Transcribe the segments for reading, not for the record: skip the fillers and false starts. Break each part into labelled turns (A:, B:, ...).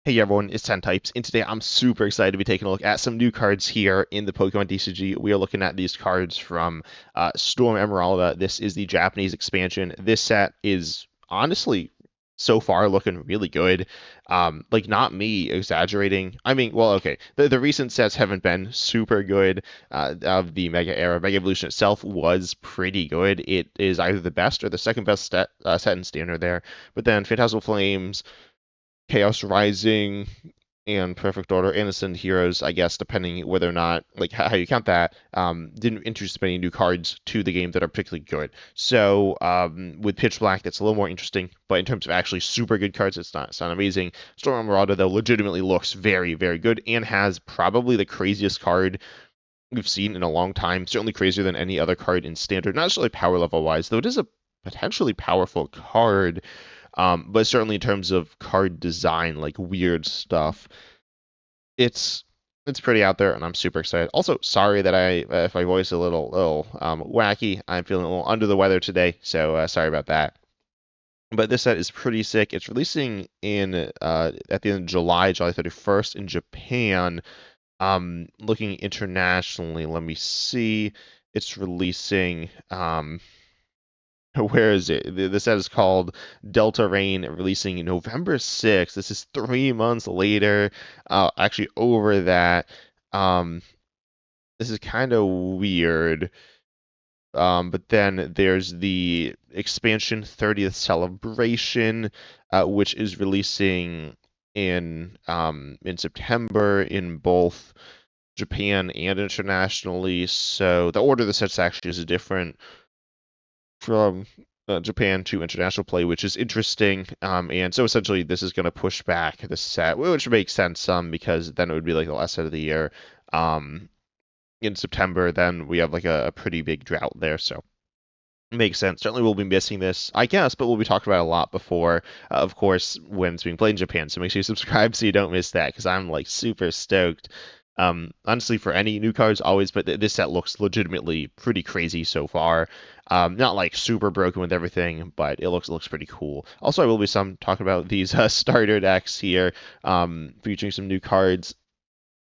A: Hey everyone, it's Ten Types, and today I'm super excited to be taking a look at some new cards here in the Pokemon TCG. We are looking at these cards from Storm Emeralda. This is the Japanese expansion. This set is honestly so far looking really good. Like not me exaggerating. I mean, well, okay, the recent sets haven't been super good of the Mega era. Mega Evolution itself was pretty good. It is either the best or the second best set in Standard there. But then Phantasmal Flames. Chaos Rising and Perfect Order, Innocent Heroes, I guess, depending whether or not, like, how you count that, didn't introduce many new cards to the game that are particularly good. So, with Pitch Black, that's a little more interesting, but in terms of actually super good cards, it's not amazing. Storm Marauder, though, legitimately looks very, very good and has probably the craziest card we've seen in a long time, certainly crazier than any other card in Standard, not necessarily power level wise, though it is a potentially powerful card. But certainly in terms of card design, like weird stuff, it's it's pretty out there, and I'm super excited. Also, sorry that if my voice is a little wacky. I'm feeling a little under the weather today, so sorry about that. But this set is pretty sick. It's releasing in at the end of July, July 31st in Japan. Looking internationally, let me see. It's releasing where is it? The set is called Delta Rain, releasing November 6th. This is 3 months later. Actually, over that. Um, this is kind of weird. But then there's the expansion 30th celebration, which is releasing in September in both Japan and internationally. So the order of the sets actually is different from Japan to international play, which is interesting. And so essentially, this is going to push back the set, which makes sense some because then it would be like the last set of the year. Um, in September, then we have like a pretty big drought there, so makes sense. Certainly, we'll be missing this, I guess, but we'll be talking about it a lot before, of course, when it's being played in Japan. So make sure you subscribe so you don't miss that, because I'm like super stoked. Honestly, for any new cards, always, but this set looks legitimately pretty crazy so far. Not like super broken with everything, but it looks pretty cool. Also, I will be talking about these starter decks here, featuring some new cards.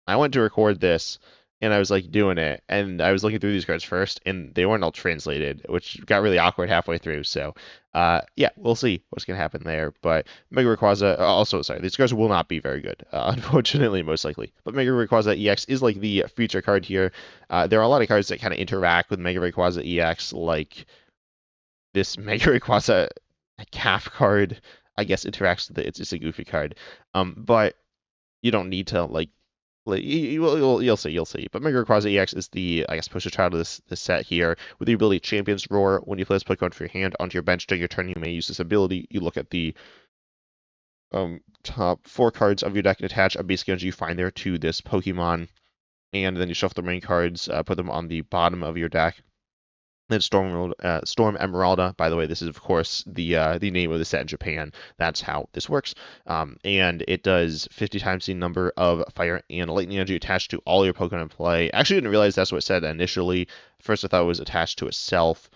A: I went to record this and I was like doing it, and I was looking through these cards first, and they weren't all translated, which got really awkward halfway through. So, yeah, we'll see what's gonna happen there. But Mega Rayquaza, also sorry, these cards will not be very good, unfortunately, most likely. But Mega Rayquaza EX is like the feature card here. There are a lot of cards that kind of interact with Mega Rayquaza EX, like this Mega Rayquaza calf card. I guess interacts with it. It's just a goofy card, but you don't need to like, you'll see, you'll see. But Mega Rayquaza EX is the, I guess, poster child of this set here, with the ability Champion's Roar. When you play this Pokemon for your hand onto your bench during your turn, you may use this ability. You look at the top four cards of your deck and attach a basic energy you find there to this Pokemon, and then you shuffle the remaining cards, put them on the bottom of your deck. Then Storm Emeralda. By the way, this is of course the name of the set in Japan. That's how this works. And it does 50 times the number of fire and lightning energy attached to all your Pokemon in play. Actually, didn't realize that's what it said initially. First, I thought it was attached to itself.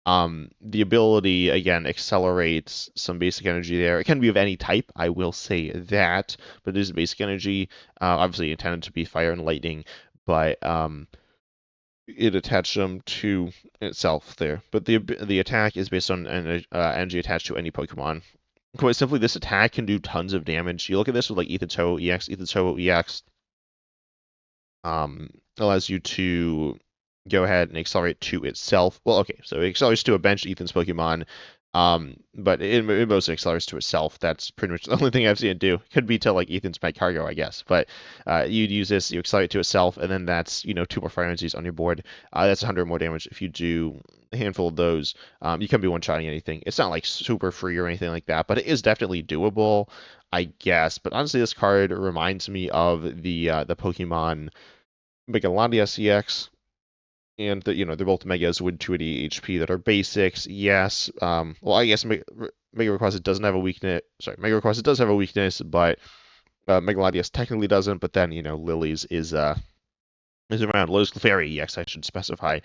A: The ability again accelerates some basic energy there. It can be of any type, I will say that, but it is basic energy. Obviously intended to be fire and lightning, but it attached them to itself there. But the attack is based on energy attached to any Pokemon. Quite simply, this attack can do tons of damage. You look at this with like Ethan's Ho EX. Ethan's Ho EX allows you to go ahead and accelerate to itself. Well, okay, so it accelerates to a bench Ethan's Pokemon, but it mostly accelerates to itself. That's pretty much the only thing I've seen it do. Could be to like Ethan's Pet Cargo, I guess. But you'd use this, you accelerate to itself, and then that's two more fire energies on your board. That's 100 more damage if you do a handful of those. You can be one-shotting anything. It's not like super free or anything like that, but it is definitely doable, I guess. But honestly, this card reminds me of the Pokemon Mega Latias EX, and they're both megas with 280 HP that are basics. Yes. Well, I guess Mega Rayquaza doesn't have a weakness. Sorry, Mega Rayquaza does have a weakness, but Mega Latias technically doesn't. But then Lily's is is around Lotus Clefairy EX, I should specify.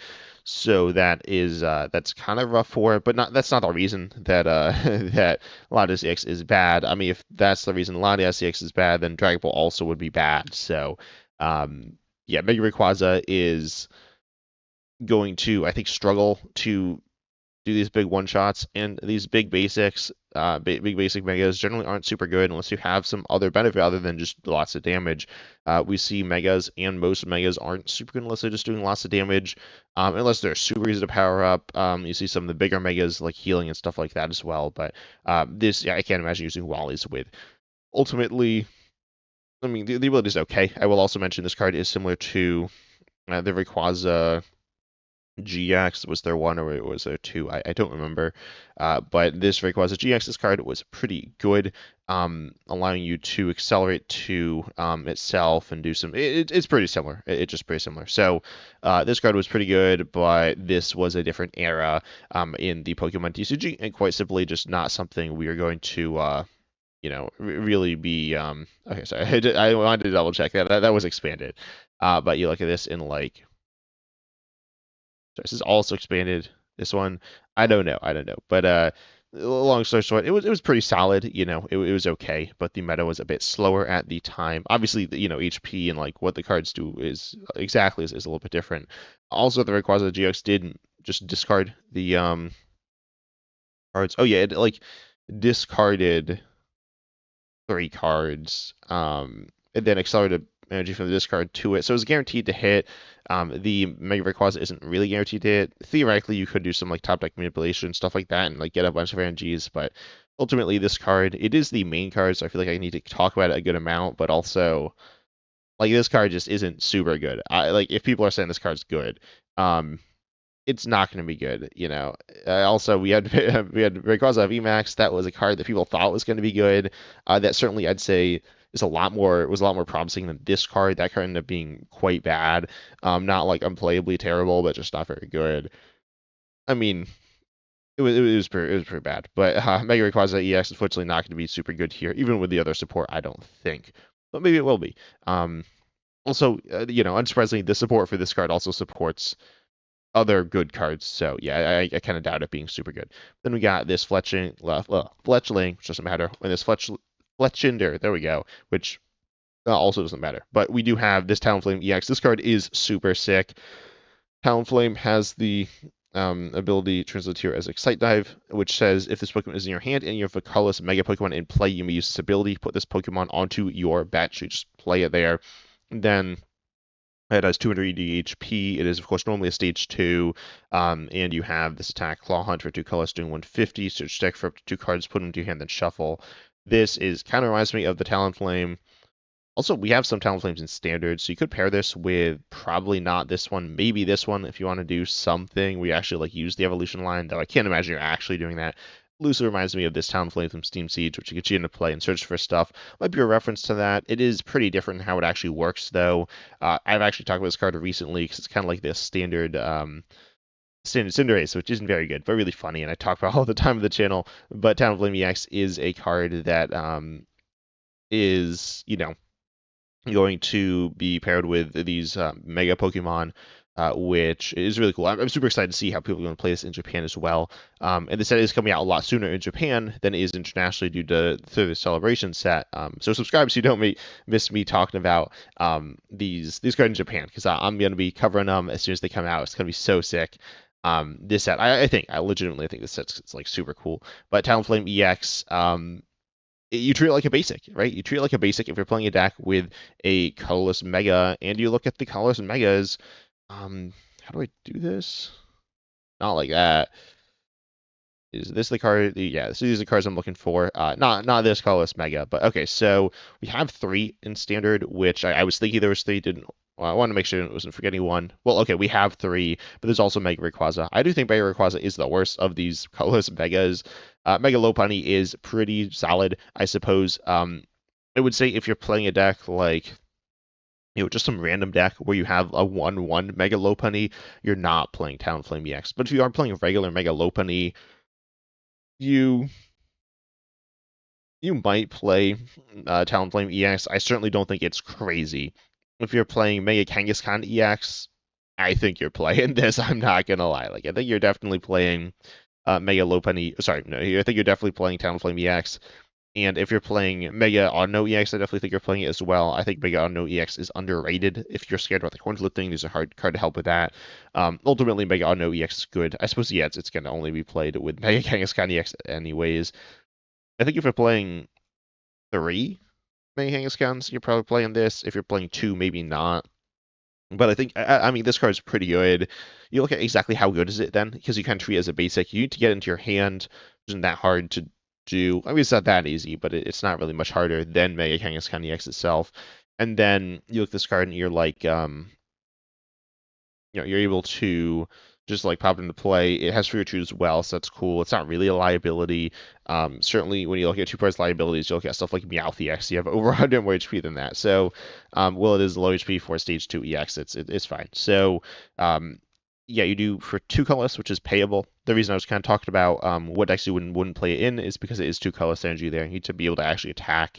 A: So that's kind of rough for it, but not that's not the reason that that Latias EX is bad. I mean, if that's the reason Latias EX is bad, then Dragon Ball also would be bad. So yeah, Mega Rayquaza is going to, I think, struggle to do these big one shots, and these big basics, big basic megas generally aren't super good unless you have some other benefit other than just lots of damage. We see megas, and most megas aren't super good unless they're just doing lots of damage, unless they're super easy to power up. You see some of the bigger megas like healing and stuff like that as well. But this, yeah, I can't imagine using Wally's with. Ultimately, I mean, the ability is okay. I will also mention this card is similar to the Rayquaza GX. Was there one or was there two? I don't remember. But this Rayquaza GX's card was pretty good, allowing you to accelerate to itself and do some. It's pretty similar. It's just pretty similar. So this card was pretty good, but this was a different era in the Pokemon TCG, and quite simply just not something we are going to. Really be okay. Sorry, I wanted to double check that was expanded, but you look at this in like so this is also expanded. This one, I don't know. But long story short, it was pretty solid. It was okay, but the meta was a bit slower at the time. Obviously, HP and like what the cards do is exactly is a little bit different. Also, the Rayquaza GX didn't just discard the cards. Oh yeah, it like discarded 3 cards, and then accelerated energy from the discard to it. So it was guaranteed to hit. The Mega Rayquaza isn't really guaranteed to hit. Theoretically, you could do some like top deck manipulation, stuff like that, and like get a bunch of energies, but ultimately this card, it is the main card, so I feel like I need to talk about it a good amount, but also like this card just isn't super good. I like if people are saying this card's good, it's not going to be good. Also, we had we had Rayquaza VMAX. That was a card that people thought was going to be good. That certainly I'd say is a lot more was a lot more promising than this card. That card ended up being quite bad. Not like unplayably terrible, but just not very good. I mean, it was pretty bad. But Mega Rayquaza EX is unfortunately not going to be super good here, even with the other support. I don't think, but maybe it will be. Also, unsurprisingly, the support for this card also supports other good cards. So yeah, I kind of doubt it being super good. Then we got this Fletchling, which doesn't matter, and this Fletchinder, there we go, which also doesn't matter. But we do have this Talonflame EX. This card is super sick. Talonflame has the ability translated here as Excite Dive, which says if this Pokemon is in your hand and you have a colorless Mega Pokemon in play, you may use this ability. Put this Pokemon onto your bench. You just play it there. And then it has 280 HP. It is, of course, normally a stage 2. And you have this attack, Claw Hunt for 2 colors, doing 150. Search deck for up to 2 cards, put them into your hand, then shuffle. This is kind of reminds me of the Talonflame. Also, we have some Talonflames in standard, so you could pair this with probably not this one, maybe this one if you want to do something. We actually like use the evolution line, though I can't imagine you're actually doing that. Loosely reminds me of this Talonflame from Steam Siege, which you get you into play and search for stuff. Might be a reference to that. It is pretty different in how it actually works, though. I've actually talked about this card recently because it's kind of like this standard Cinderace, which isn't very good, but really funny, and I talk about all the time on the channel. But Talonflame EX is a card that is, going to be paired with these Mega Pokemon, which is really cool. I'm super excited to see how people are going to play this in Japan as well. And the set is coming out a lot sooner in Japan than it is internationally due to the celebration set. So subscribe so you don't miss me talking about these cards in Japan, because I'm going to be covering them as soon as they come out. It's going to be so sick. This set, I legitimately think this set's like super cool. But Talonflame EX, you treat it like a basic, right? You treat it like a basic if you're playing a deck with a colorless mega, and you look at the colorless megas. How do I do this? Not like that. Is this the card? Yeah, these are the cards I'm looking for. Not this colorless mega, but okay. So we have 3 in standard, which I was thinking there was 3. Didn't. Well, I want to make sure I wasn't forgetting one. Well, okay, we have 3, but there's also Mega Rayquaza. I do think Mega Rayquaza is the worst of these colorless megas. Mega Lopunny is pretty solid, I suppose. I would say if you're playing a deck like just some random deck where you have a 1/1 Mega Lopunny, you're not playing Talonflame EX. But if you are playing a regular Mega Lopunny, you might play Talonflame EX. I certainly don't think it's crazy. if you're playing Mega Kangaskhan EX, I think you're playing this. I'm not gonna lie. Like I think you're definitely playing Mega Lopunny. Sorry, no, I think you're definitely playing Talonflame EX. And if you're playing Mega Auto EX, I definitely think you're playing it as well. I think Mega Auto EX is underrated. If you're scared about the coin flip thing, there's a hard card to help with that. Ultimately, Mega Auto EX is good. I suppose, yeah, it's going to only be played with Mega Kangaskhan EX anyways. I think if you're playing 3 Mega Kangaskhan's, you're probably playing this. If you're playing 2, maybe not. But I think, I mean, this card's pretty good. You look at exactly how good is it then, because you kind of treat it as a basic. You need to get into your hand, which isn't that hard to do. I mean, it's not that easy, but it's not really much harder than Mega Kangaskhan EX itself. And then you look at this card and you're like, you're able to just like pop it into play. It has free retreat as well, so that's cool. It's not really a liability. Certainly, when you look at 2 parts liabilities, you look at stuff like Meowth EX. You have over 100 more HP than that. So, well, it is low HP for Stage 2 EX. It's fine. So, yeah, you do for 2 colors, which is payable. The reason I was kind of talking about what decks you wouldn't play it in is because it is 2 colors energy there. You need to be able to actually attack.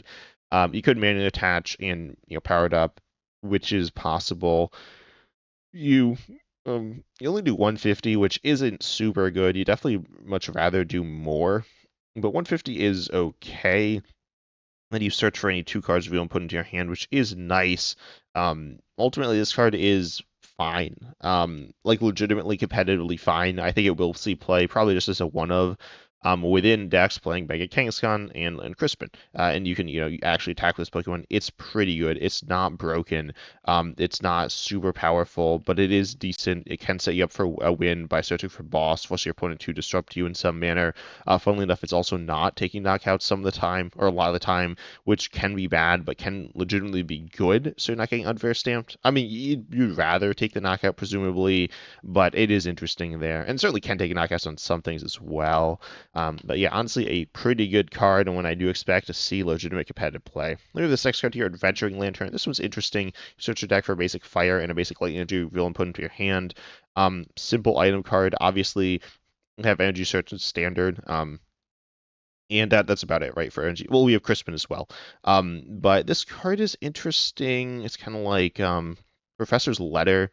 A: You could manually attach and power it up, which is possible. You you only do 150, which isn't super good. You definitely much rather do more, but 150 is okay. Then you search for any 2 cards reveal and put into your hand, which is nice. Ultimately, this card is fine. Like legitimately competitively fine. I think it will see play probably just as a one of. Within decks playing Mega Kangaskhan and Crispin, and you can you actually attack this Pokemon. It's pretty good. It's not broken. It's not super powerful, but it is decent. It can set you up for a win by searching for boss, force your opponent to disrupt you in some manner. Funnily enough, it's also not taking knockouts some of the time, or a lot of the time, which can be bad, but can legitimately be good. So you're not getting unfair stamped. I mean, you'd rather take the knockout, presumably, but it is interesting there, and certainly can take knockouts on some things as well. But yeah, honestly, a pretty good card, and one I do expect to see legitimate competitive play. Look at this next card here, Adventuring Lantern. This one's interesting. You search your deck for a basic fire and a basic light energy, reveal and put into your hand. Simple item card. Obviously, have energy search as standard. And that's about it, right, for energy. Well, we have Crispin as well. But this card is interesting. It's kind of like Professor's Letter.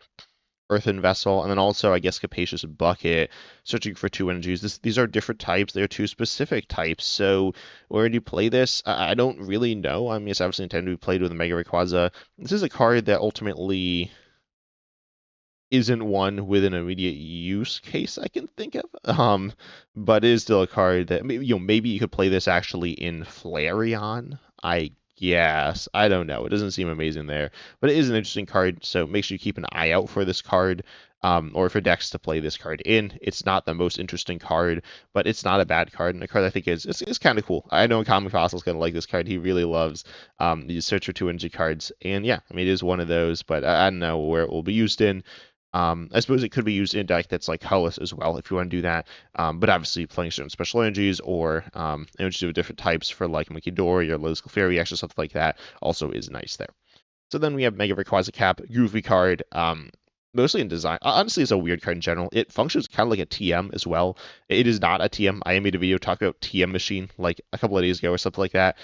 A: Earthen Vessel, and then also, I guess, Capacious Bucket, searching for 2 energies. These are different types. They're 2 specific types. So where do you play this? I don't really know. I mean, it's obviously intended to be played with a Mega Rayquaza. This is a card that ultimately isn't one with an immediate use case I can think of. But it is still a card that maybe you could play this actually in Flareon. I guess. I don't know. It doesn't seem amazing there, but it is an interesting card. So make sure you keep an eye out for this card. Or for decks to play this card in. It's not the most interesting card, but it's not a bad card, and a card I think is kind of cool. I know Comic Fossil's gonna like this card. He really loves these search for 2 energy cards, and yeah, I mean it is one of those, but I don't know where it will be used in. I suppose it could be used in a deck that's like colorless as well if you want to do that. But obviously playing certain special energies or energies of different types for like Mikidori or Lotus Fairy or something like that also is nice there. So then we have Mega Rayquaza Cap, goofy card. Mostly in design. Honestly, it's a weird card in general. It functions kind of like a TM as well. It is not a TM. I made a video talking about TM Machine like a couple of days ago or something like that.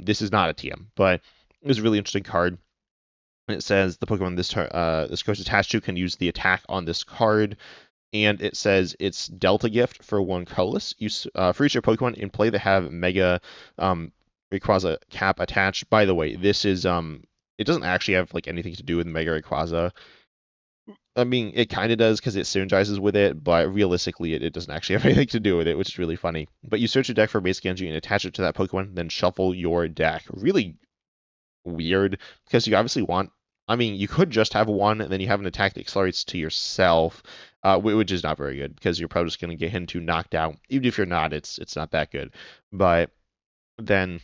A: This is not a TM, but it was a really interesting card. And it says the Pokemon this card is attached to can use the attack on this card. And it says it's Delta Gift for 1 colorless. For each your Pokemon in play that have Mega Rayquaza Cap attached. By the way, this is it doesn't actually have like anything to do with Mega Rayquaza. I mean, it kind of does because it synergizes with it, but realistically, it doesn't actually have anything to do with it, which is really funny. But you search your deck for basic energy and attach it to that Pokemon, then shuffle your deck. Really weird because you obviously want. I mean, you could just have one, and then you have an attack that accelerates to yourself, which is not very good because you're probably just going to get into knocked out. Even if you're not, it's not that good. But then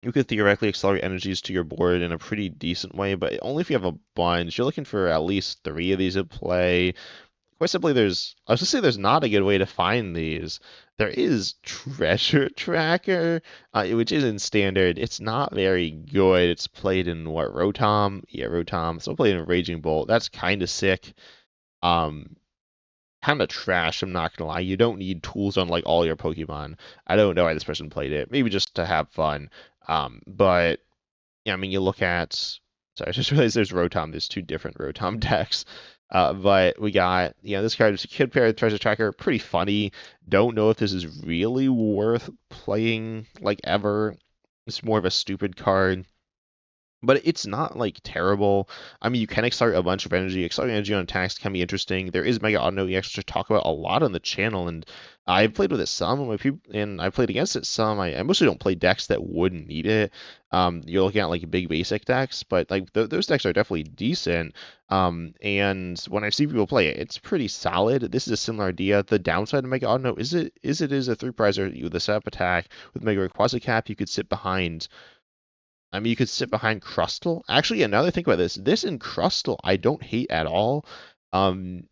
A: you could theoretically accelerate energies to your board in a pretty decent way, but only if you have a bunch. You're looking for at least 3 of these at play. Quite simply, I was gonna say there's not a good way to find these. There is Treasure Tracker, which is in standard. It's not very good. It's played in what, Rotom? Yeah, Rotom. So played in Raging Bolt. That's kind of sick. Um, Kind of trash. I'm not gonna lie. You don't need tools on like all your Pokemon. I don't know why this person played it. Maybe just to have fun. But yeah, I mean, you look at So I just realized there's Rotom. There's two different Rotom decks. But we got, this card is a Kid Pair Treasure Tracker. Pretty funny. Don't know if this is really worth playing, like, ever. It's more of a stupid card. But it's not like terrible. I mean, you can accelerate a bunch of energy. Accelerating energy on attacks can be interesting. There is Mega Auto EX, which I talk about a lot on the channel, and I've played with it some, and I've played against it some. I mostly don't play decks that wouldn't need it. You're looking at like big basic decks, but like those decks are definitely decent. And when I see people play it, it's pretty solid. This is a similar idea. The downside of Mega Auto is a three prizer with a setup attack with Mega Quasi Cap. You could sit behind. I mean, you could sit behind Crustle. Actually, another thing about this in Crustle, I don't hate at all. Um,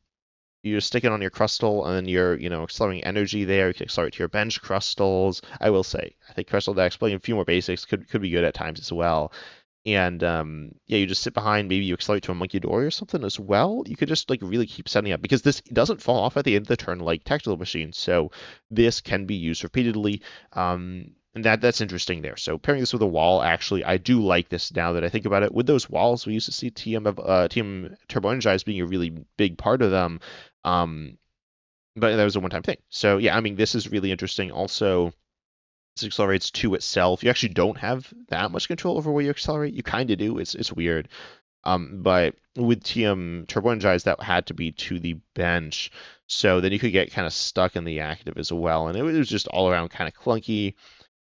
A: you just stick it on your Crustle, and then you're, accelerating energy there. You can accelerate to your bench Crustles. I will say, I think Crustle decks playing a few more basics could be good at times as well. And yeah, you just sit behind. Maybe you accelerate to a Munkidori or something as well. You could just like really keep setting up because this doesn't fall off at the end of the turn like Tactical Machine. So this can be used repeatedly. And that's interesting there. So pairing this with a wall, actually, I do like this now that I think about it. With those walls, we used to see TM Turbo Energize being a really big part of them. But that was a one-time thing. So yeah, I mean, this is really interesting. Also, this accelerates to itself. You actually don't have that much control over where you accelerate. You kind of do. It's weird. But with TM Turbo Energize, that had to be to the bench. So then you could get kind of stuck in the active as well. And it was just all around kind of clunky.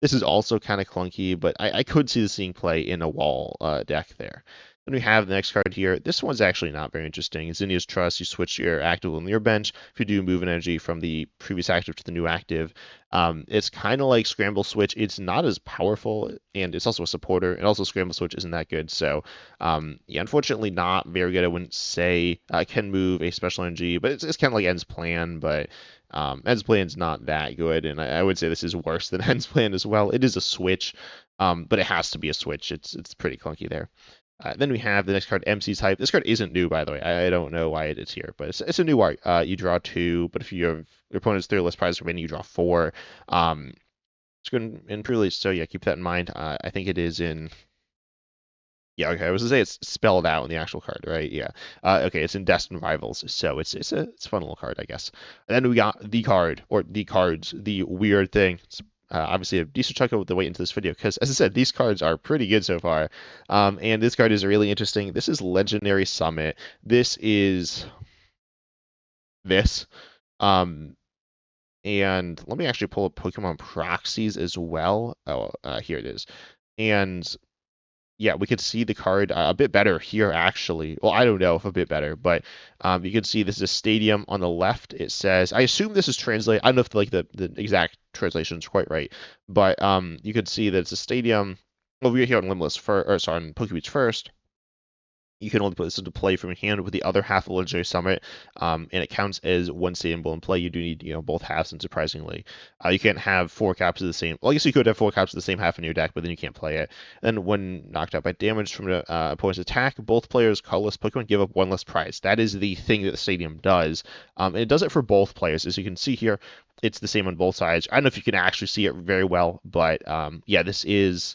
A: This is also kind of clunky, but I could see this seeing play in a wall deck there. Then we have the next card here. This one's actually not very interesting. Zinnia's Trust. You switch your active on your bench. If you do move an energy from the previous active to the new active, it's kind of like Scramble Switch. It's not as powerful, and it's also a supporter. And also Scramble Switch isn't that good. So yeah, unfortunately not very good. I wouldn't say can move a special energy, but it's kind of like End's Plan. But End's Plan's not that good, and I would say this is worse than End's Plan as well. It is a switch, but it has to be a switch. It's pretty clunky there. Then we have the next card, MC's Hype. This card isn't new, by the way. I don't know why it is here, but it's a new art. You draw 2, but if you have your opponent's 3 or less prizes remaining, you draw 4. It's good in pre-release, so yeah, keep that in mind. I think it is in. Yeah, okay. I was gonna say it's spelled out in the actual card, right? Yeah. Okay, it's in Destined Rivals, so it's a fun little card, I guess. And then we got the card or the cards, the weird thing. It's obviously a decent chunk of the way into this video because, as I said, these cards are pretty good so far. And this card is really interesting. This is Legendary Summit. This is this. Um, and let me actually pull up Pokemon Proxies as well. Oh, here it is. And yeah, we could see the card a bit better here, actually. Well, I don't know if a bit better, but you can see this is a stadium on the left. It says, I assume this is translated. I don't know if the exact translation is quite right, but you can see that it's a stadium over here on Limitless on Pokebeach first. You can only put this into play from your hand with the other half of Legendary Summit, and it counts as one stadium ball in play. You do need, both halves, and surprisingly, you can't have 4 caps of the same. Well, I guess you could have 4 caps of the same half in your deck, but then you can't play it. Then, when knocked out by damage from the opponent's attack, both players' colorless Pokemon give up 1 less prize. That is the thing that the stadium does, and it does it for both players. As you can see here, it's the same on both sides. I don't know if you can actually see it very well, but yeah, this is.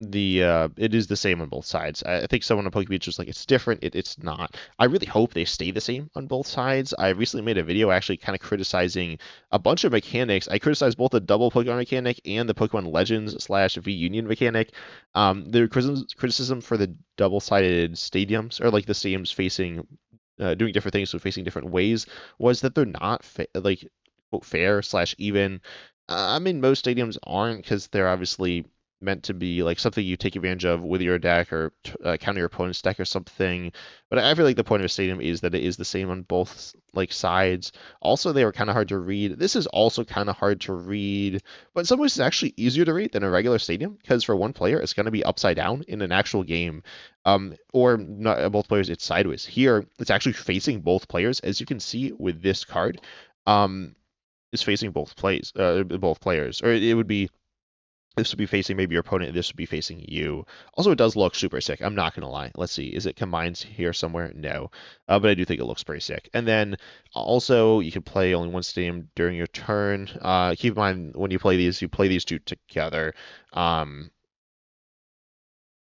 A: It is the same on both sides. I think someone on Pokebeach was like, it's different. It's not. I really hope they stay the same on both sides. I recently made a video actually kind of criticizing a bunch of mechanics. I criticized both the double Pokemon mechanic and the Pokemon Legends / V Union mechanic. The criticism for the double-sided stadiums, or like the stadiums facing, doing different things, so facing different ways, was that they're not like quote, fair / even. I mean, most stadiums aren't because they're obviously meant to be like something you take advantage of with your deck or counter your opponent's deck or something. But I feel like the point of a stadium is that it is the same on both like sides. Also, they were kind of hard to read. This is also kind of hard to read, but in some ways it's actually easier to read than a regular stadium because for one player it's going to be upside down in an actual game. Or not both players, it's sideways. Here it's actually facing both players, as you can see with this card. It's facing both players, or it would be. This would be facing maybe your opponent. This would be facing you. Also, it does look super sick. I'm not going to lie. Let's see. Is it combined here somewhere? No. But I do think it looks pretty sick. And then also, you can play only one stadium during your turn. Keep in mind, when you play these 2 together.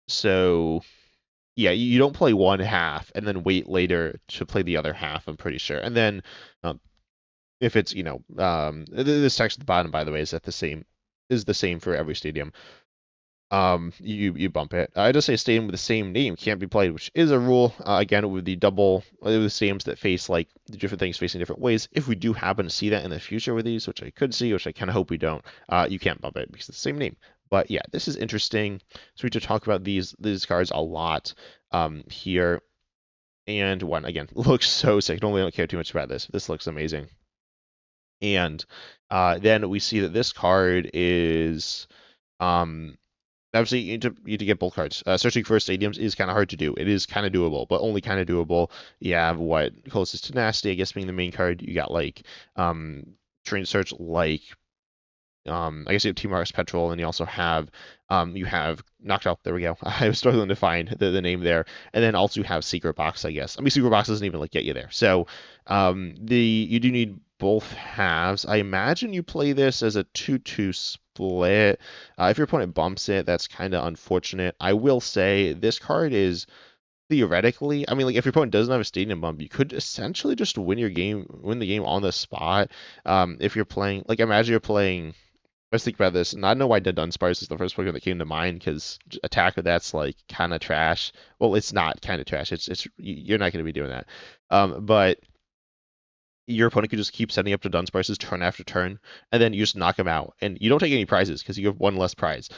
A: So yeah, you don't play one half and then wait later to play the other half, I'm pretty sure. And then um, if it's, this text at the bottom, by the way, is the same for every stadium. You bump it. I just say stadium with the same name can't be played, which is a rule. Again, with the double, with the stadiums that face like the different things facing different ways. If we do happen to see that in the future with these, which I could see, which I kind of hope we don't, you can't bump it because it's the same name. But yeah, this is interesting. So we to talk about these cards a lot here. And one again looks so sick. Normally I don't care too much about this. This looks amazing. And then we see that this card is obviously you need to get both cards. Searching for stadiums is kind of hard to do. It is kind of doable, but only kind of doable. You have what closest to Tenacity, I guess, being the main card. You got like Train Search, like I guess you have Team Mars Petrol, and you also have you have Knocked Out. There we go. I was struggling to find the name there, and then also you have Secret Box, I guess. I mean, Secret Box doesn't even like get you there. So you do need both halves. I imagine you play this as a 2-2 split. If your opponent bumps it, that's kind of unfortunate. I will say this card is theoretically, I mean, like if your opponent doesn't have a stadium bump, you could essentially just win the game on the spot. If you're playing, like imagine you're playing. Let's think about this, and I don't know why Dead Dunsparce is the first Pokemon that came to mind because attack with that's like kind of trash. Well, it's not kind of trash. You're not going to be doing that. But your opponent could just keep setting up to Dunsparce's turn after turn, and then you just knock him out, and you don't take any prizes because you have one less prize.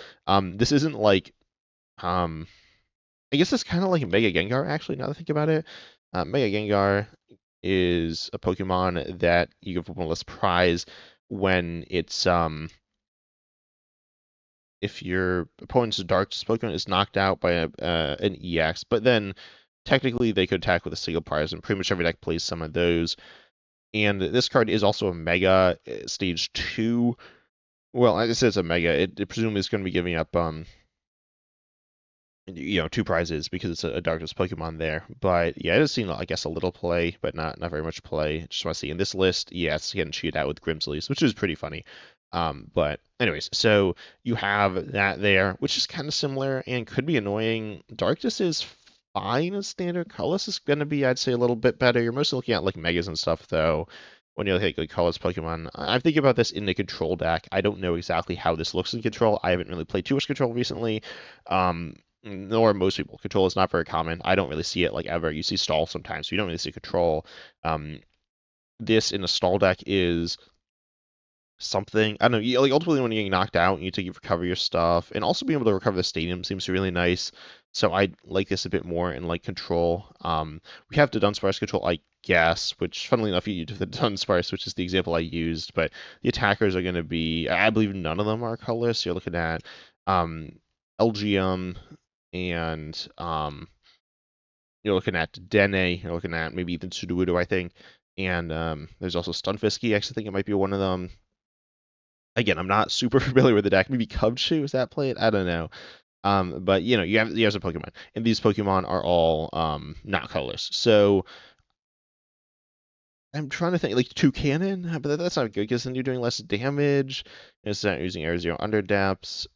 A: This isn't like um, I guess it's kind of like Mega Gengar actually. Now that I think about it, Mega Gengar is a Pokemon that you give one less prize when it's if your opponent's Darkest Pokemon is knocked out by an EX, but then technically they could attack with a single prize, and pretty much every deck plays some of those. And this card is also a Mega Stage 2. Well, I said it's a Mega. It presumably is going to be giving up two prizes because it's a Darkest Pokemon there. But yeah, it has seen, I guess, a little play, but not very much play. Just want to see in this list, yeah, it's getting cheated out with Grimsleys, which is pretty funny. But anyways, so you have that there, which is kind of similar and could be annoying. Darkness is fine as standard. Colorless is going to be, I'd say, a little bit better. You're mostly looking at like Megas and stuff, though. When you look at like colorless Pokemon, I'm thinking about this in the control deck. I don't know exactly how this looks in control. I haven't really played too much control recently. Nor most people. Control is not very common. I don't really see it like ever. You see stall sometimes, so you don't really see control. This in a stall deck is something, I don't know, like ultimately when you're getting knocked out, you need to recover your stuff, and also being able to recover the stadium seems really nice. So I like this a bit more in like control. We have the Dunsparce control, I guess, which funnily enough you do the Dunsparce, which is the example I used, but the attackers are going to be, I believe none of them are colorless. You're looking at LGM and you're looking at Dene, you're looking at maybe even Sudowoodo, I think, and there's also Stunfisk. Actually, I think it might be one of them. Again, I'm not super familiar with the deck. Maybe Cubchoo, is that played? I don't know. But you have some Pokemon, and these Pokemon are all not colorless. So I'm trying to think like Toucannon, but that's not good because then you're doing less damage. It's not using Air Zero Underdepths.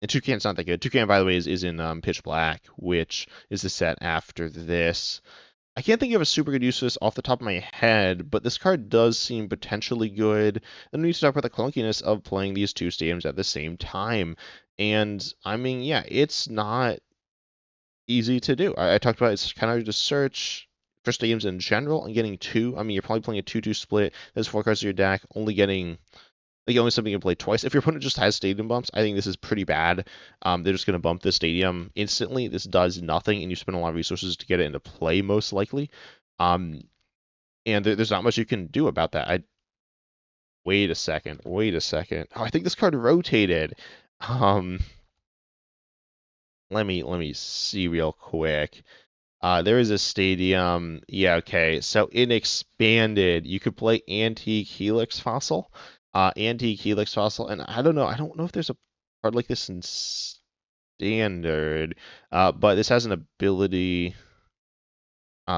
A: And Toucannon's not that good. Toucannon, by the way, is in Pitch Black, which is the set after this. I can't think of a super good use for this off the top of my head, but this card does seem potentially good. Then we need to talk about the clunkiness of playing these two stadiums at the same time. And I mean, yeah, it's not easy to do. I talked about it's kind of just search for stadiums in general and getting two. I mean, you're probably playing a 2-2 split. There's 4 cards in your deck, only getting like only something you can play twice. If your opponent just has stadium bumps, I think this is pretty bad. They're just going to bump the stadium instantly. This does nothing, and you spend a lot of resources to get it into play, most likely. And there's not much you can do about that. Wait a second. Wait a second. Oh, I think this card rotated. Um, let me see real quick. There is a stadium. Yeah, okay. So in expanded, you could play Antique Helix Fossil. Antique Helix Fossil, and I don't know. I don't know if there's a card like this in standard, but this has an ability,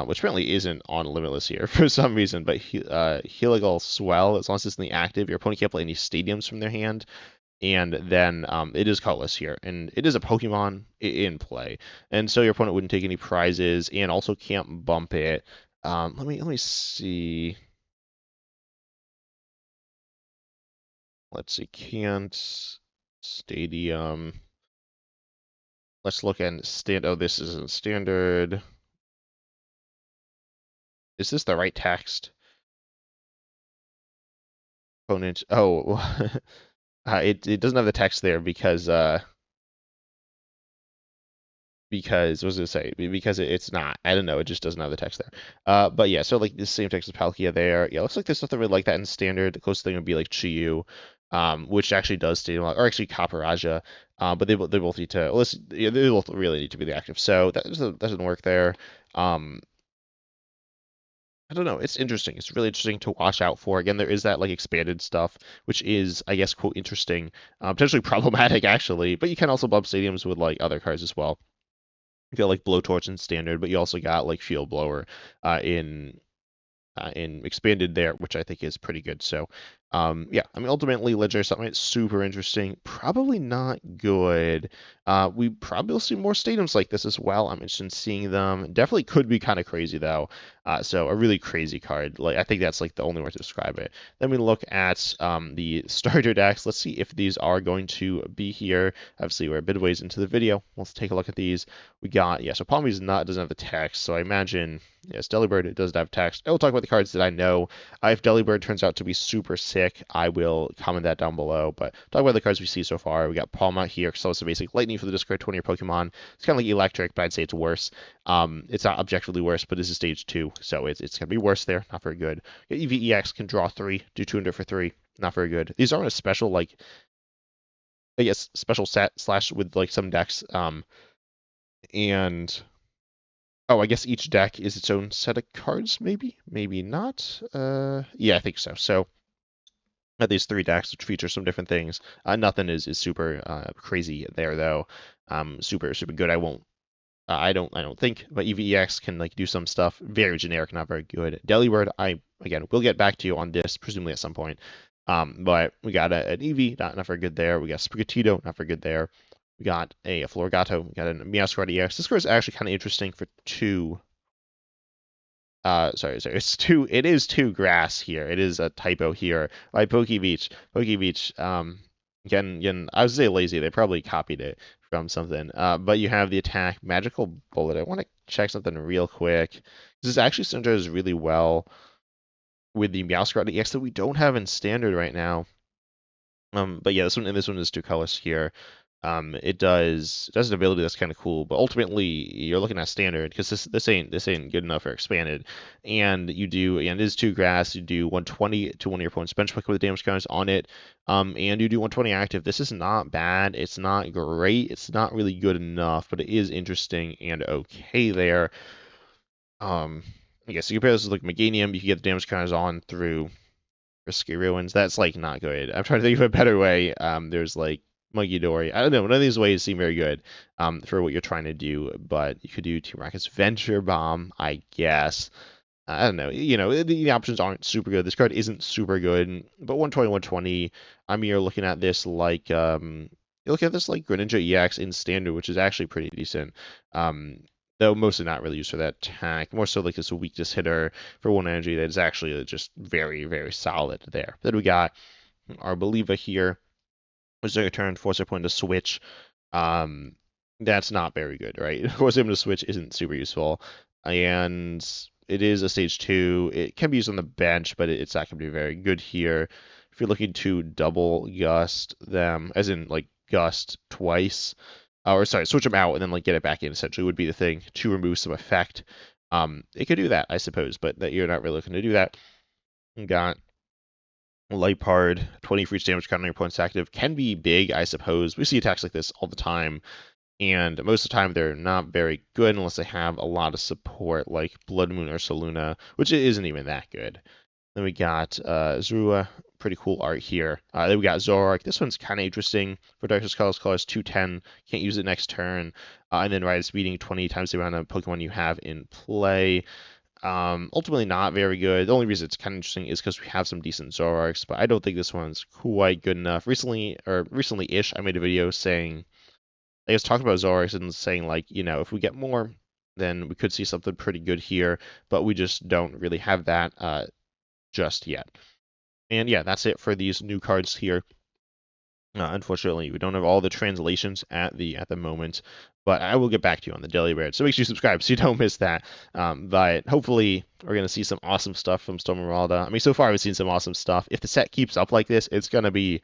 A: which apparently isn't on Limitless here for some reason. But Heligal Swell, as long as it's in the active, your opponent can't play any stadiums from their hand. and then it is colorless here, and it is a Pokemon in play, and so your opponent wouldn't take any prizes, and also can't bump it. Let me see. Let's see. Can't Stadium. Let's look at stand. Oh, this isn't standard. Is this the right text? Opponent. Oh, it doesn't have the text there because what was it say? Because it's not. I don't know. It just doesn't have the text there. But yeah, so like the same text as Palkia there. Yeah, looks like there's nothing really like that in standard. The closest thing would be like Chiyu, which actually does stay or actually Kaparaja. But they both need to. Yeah, they both really need to be the active. So that doesn't work there. Um, I don't know. It's interesting. It's really interesting to watch out for. Again, there is that like expanded stuff, which is, I guess, quote interesting, potentially problematic actually. But you can also bump stadiums with like other cards as well. You got like Blowtorch in standard, but you also got like Field Blower in expanded there, which I think is pretty good. So, yeah, I mean, ultimately, Legendary Summit super interesting. Probably not good. We probably will see more stadiums like this as well. I'm interested in seeing them. Definitely could be kind of crazy though. So a really crazy card. Like I think that's like the only way to describe it. Then we look at the starter decks. Let's see if these are going to be here. Obviously, we're a bit of ways into the video. Let's take a look at these. We got so Palmy's doesn't have the text, so I imagine. Yes, Delibird, it does have text. I will talk about the cards that I know. If Delibird turns out to be super sick, I will comment that down below. But talk about the cards we see so far. We got Palma here, so it's a basic Lightning for the discard 20 Pokemon. It's kind of like Electric, but I'd say it's worse. It's not objectively worse, but this is stage 2, so it's going to be worse there. Not very good. EVEX can draw 3, do 200 for 3. Not very good. These aren't a special, like, I guess, special set / with, like, some decks. And oh, I guess each deck is its own set of cards, maybe? Maybe not. Yeah, I think so. So, at these 3 decks, which feature some different things. Nothing is super crazy there, though. Super good. I don't think, but EVEX can like do some stuff. Very generic, not very good. Delibird, again will get back to you on this, presumably at some point. But we got an Eevee, not very good there. We got Sprigatito, not very good there. We got a Floragato, we got a Meowscarada EX. This card is actually kind of interesting for 2. Sorry, it is 2 grass here. It is a typo here. Like Pokebeach, again, I would say lazy. They probably copied it from something. But you have the attack Magical Bullet. I want to check something real quick. This actually synergizes really well with the Meowscarada EX that we don't have in standard right now. But yeah, this one is 2 colors here. It does an ability that's kind of cool, but ultimately you're looking at standard because this ain't good enough for expanded. And it is 2 grass. You do 120 to one of your opponent's bench pick with the damage counters on it. And you do 120 active. This is not bad. It's not great. It's not really good enough, but it is interesting and okay there. I guess you compare this with like Meganium, you can get the damage counters on through Risky Ruins. That's like not good. I'm trying to think of a better way. There's like Muggidori. I don't know. None of these ways seem very good for what you're trying to do, but you could do Team Rocket's Venture Bomb, I guess. I don't know. The options aren't super good. This card isn't super good, but 120, 120. I mean, you're looking at this like Greninja EX in standard, which is actually pretty decent. Though mostly not really used for that attack. More so like this weakness hitter for 1 energy that is actually just very, very solid there. Then we got our Believer here. Was their turn, force their opponent to switch. That's not very good, right? Force him to switch isn't super useful. And it is a stage 2. It can be used on the bench, but it's not going to be very good here. If you're looking to double gust them, as in like gust twice, or sorry, switch them out and then like get it back in essentially would be the thing to remove some effect. It could do that, I suppose, but that you're not really looking to do that. You got Liepard, 20 for each damage counter on your opponent's active, can be big, I suppose. We see attacks like this all the time, and most of the time they're not very good unless they have a lot of support, like Blood Moon or Saluna, which isn't even that good. Then we got Zorua, pretty cool art here. Then we got Zoroark. This one's kind of interesting for Darkest Colors 210. Can't use it next turn. And then Ride Speeding 20 times the amount of Pokemon you have in play. Ultimately not very good. The only reason it's kind of interesting is because we have some decent Zoroarks, but I don't think this one's quite good enough. Recently-ish, I made a video saying, I was talking about Zoroarks and saying like, if we get more, then we could see something pretty good here, but we just don't really have that just yet. And yeah, that's it for these new cards here. Unfortunately, we don't have all the translations at the moment, but I will get back to you on the Daily Rare. So make sure you subscribe so you don't miss that. But hopefully, we're gonna see some awesome stuff from Storm Emeralda. I mean, so far we've seen some awesome stuff. If the set keeps up like this, it's gonna be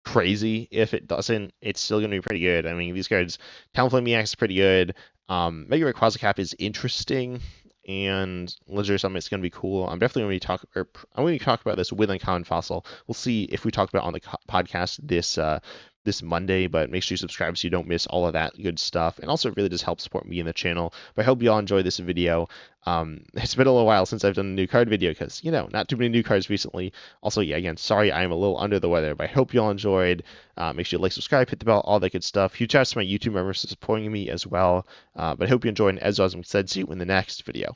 A: crazy. If it doesn't, it's still gonna be pretty good. I mean, these cards, Talonflame EX is pretty good. Mega Ray Quasicap is interesting, and Legendary Summon is gonna be cool. I'm definitely I'm going to talk about this with Uncommon Fossil. We'll see if we talk about it on the podcast this Monday, but make sure you subscribe so you don't miss all of that good stuff. And also, it really does help support me in the channel. But I hope you all enjoy this video. It's been a little while since I've done a new card video because, not too many new cards recently. Also, yeah, again, sorry I'm a little under the weather, but I hope you all enjoyed. Make sure you like, subscribe, hit the bell, all that good stuff. Huge shout out to my YouTube members for supporting me as well. But I hope you enjoyed, and as I said, see you in the next video.